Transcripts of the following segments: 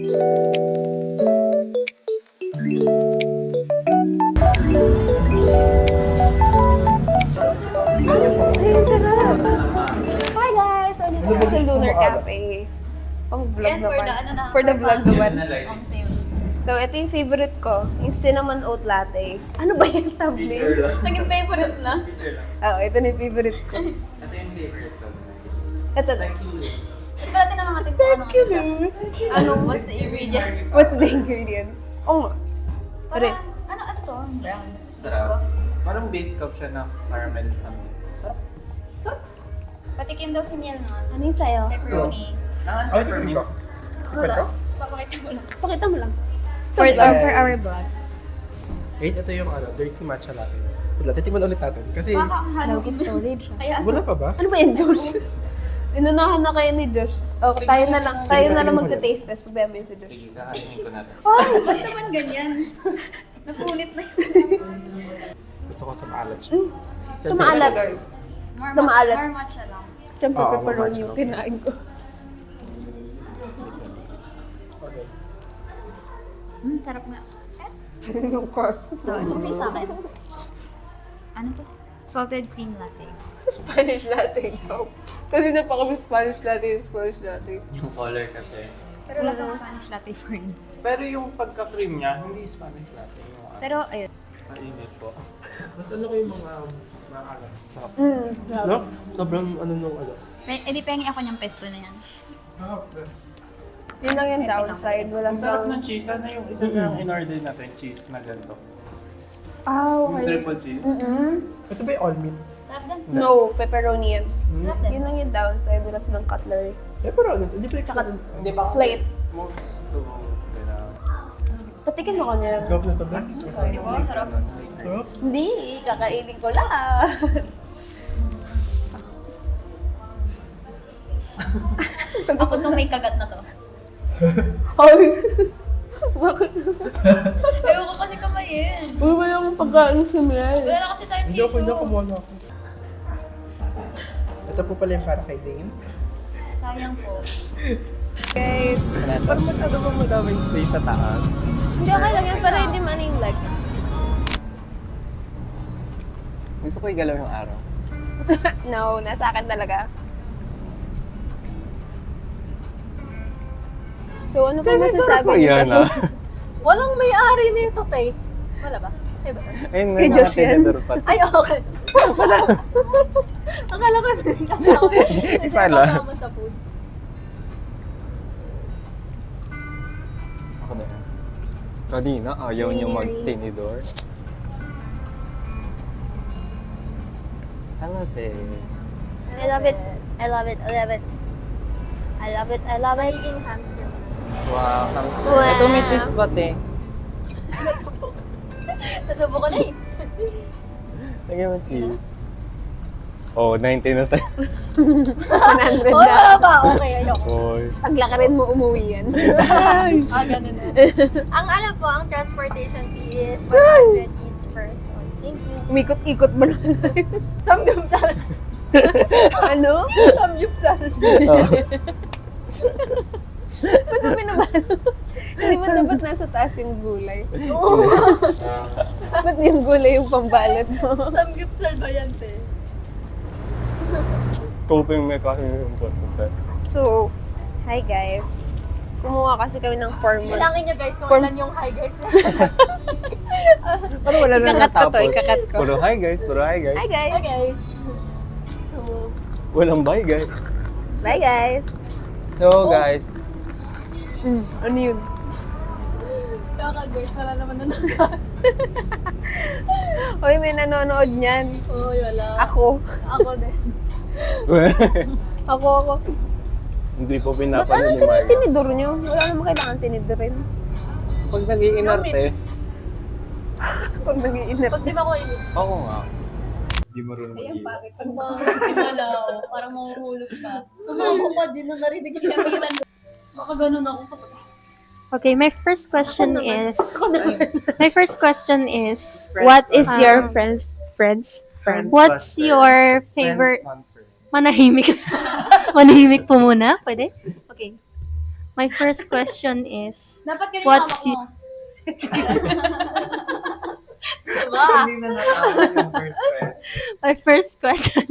Ay, sarap! Hi guys! So, dito po sa Lunar Cafe. Pang-vlog Yan, for naman. the ano na. For the vlog naman. Same. So, ito yung favorite ko. Yung cinnamon oat latte. Ano ba yung thumbnail? Naging favorite na. Oo, ito na yung favorite ko. Ito yung favorite ko. Ito na. Speculous. Ito pala tinanong natin kung ano what's the ingredient? What's the ingredients? Oh, Para, ano to? Brown. Sarap. Parang base cup siya na caramel something. Sarap. So, patikim daw si Miel nun. ano yung sa'yo? Pepperoni. Ang Ay, peppermint. Papakita mo lang. Pakita mo lang. For our vlog. Guys, ito yung dirty matcha latte. Wala, titikman ulit natin. Kasi, Makakahalo Love storage. Kaya wala pa ba? Ano ba yan, Josh? Inunahan na kayo ni Josh. Oh, tayo na lang magta-taste test. Pabayaan mo yun si Josh. Sige, kakainin ko na ito. ba't naman ganyan? Napunit na yun. Gusto ko sa maalat siya. Tumaalat. Tumaalat. More matcha lang. Siyempre, Oo, pepperoni yung matcha. kinain ko. Okay. Sarap nga. Yung cost. Okay sa akin. Ano to? Salted cream latte. Spanish latte daw. Kanina pa kami Spanish latte. Yung color kasi. Pero lasang Spanish latte for me. Pero yung pagka-cream niya, hindi Spanish latte. Yung Pero ayun. mainit po. Mas ano ko yung mga maalat. Sarap. Sarap. No? Sobrang ano nung ano. Edi pengi ako niyang pesto na yan. Sarap. Yun lang yung downside. Wala Ang sarap sa... ng cheese. Ano yung isa na in-order natin? Cheese na ganito. Ah, Yung okay. triple cheese. Ito ba yung all-meal? Sarap din. No, pepperoni yan. Sarap din. Yun lang yung downside. Wala silang cutlery. Eh, pero ano? Hindi pa Tsaka Hindi ba? plate. Most to... Patikin mo ko niya. Sarap na ito ba? Di ba? Sarap. Sarap? Hindi, kakainin ko lang. Ako tong may kagat na to. Ay! Bakit? Ayaw ko kasi kamayin. Uy, wala akong pagkain si Miel. Wala na kasi tayong Hindi ako, tissue. kumuha na ako. Ito po pala yung para kay Dane. Sayang po. Okay. Parang masyado bang madaming space sa taas? Hindi okay lang yan para hindi maning lag. Gusto ko igalaw yung araw. No, nasa akin talaga. So, ano ba masasabi niyo? Walang may-ari nito, Tay. Wala ba? Sa'yo ba? Ayun Kay Josh yan. Ay, okay. Akala ko Isa lang. kasama sa food. Ako na yan. Kanina, ayaw niyo mag-tinidor. I love it. I love it. I love it. I love it. I love it. I love it. Magiging hamster. Wow, hamster. Wow. Ito may cheese pati. Nasubo ko na eh. Lagyan mo cheese. Oh, 90 na sa'yo. 100 Oh, na. ba? Okay, ayoko. Oy. Paglaki rin mo umuwi yan. Ganun na. Ang ano po, ang transportation fee is 100 each person. Thank you. Umikot-ikot ba naman? Samgyupsal. Ano? Samgyupsal. Ba't mo binabalo? Hindi ba dapat nasa taas yung gulay? Ba't yung gulay yung pambalot mo? Samgyupsal ba yan, te? Coping may kasi yung important. So, hi guys. Kumuha kasi kami ng formal. Bilangin nyo guys kung Form- ilan yung hi guys. Parang wala na Ikakat ko to, natapos. ikakat ko. Puro hi guys, puro hi guys. Hi guys! Hi guys. So, Walang bye guys. Bye guys! So guys, Ano yun? kaka guys, wala naman nanonood. Hoy, may nanonood niyan. Uy, wala. Ako. Ako din. Ako. hindi po Ba't pinapanood anong ni Mario. tinidor nyo? Wala naman kailangan tinidorin. Pag nag-iinarte, Pag nag-iinip. Pag di ba ko imit? ako nga. Hindi marunong Ayan, mag-iinarte. bakit? Pag mga parang mahuhulog ka. Tumako pa, di na narinig yung kamilan. Baka ganun ako kapag... Okay, my first question is what is your friends? What's your favorite Friends, not friends. manahimik? Manahimik po muna, pwede? Okay. My first question is, Dapat kasi What's hawak mo. Diba? Hindi na natapos yung first question. my first question.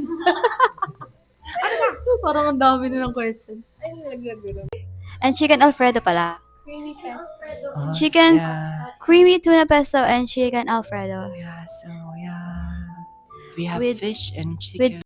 Parang ang dami na ng question. Ay, nalaglag ko. And chicken Alfredo pala. Creamy pesto. Chicken, Yeah, creamy tuna pesto and chicken Alfredo. yeah, so yeah. We have With- fish and chicken.